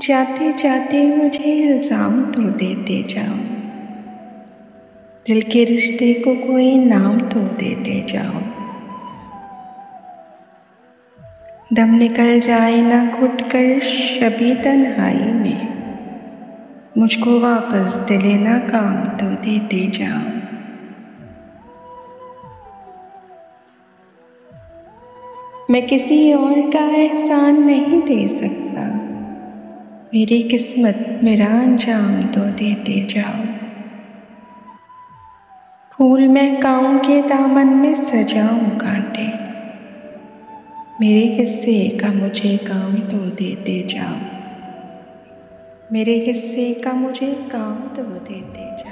जाते जाते मुझे इल्ज़ाम तो देते जाओ, दिल के रिश्ते को कोई नाम तो देते जाओ। दम निकल जाए ना घुट कर शबी तन्हाई में, मुझको वापस दिले ना काम तो देते जाओ। मैं किसी और का एहसान नहीं दे सकता, मेरी किस्मत मेरा अंजाम तो देते जाओ। फूल महकाऊं के दामन में सजाऊं कांटे, मेरे हिस्से का मुझे काम तो देते जाओ। मेरे हिस्से का मुझे काम तो देते जाओ।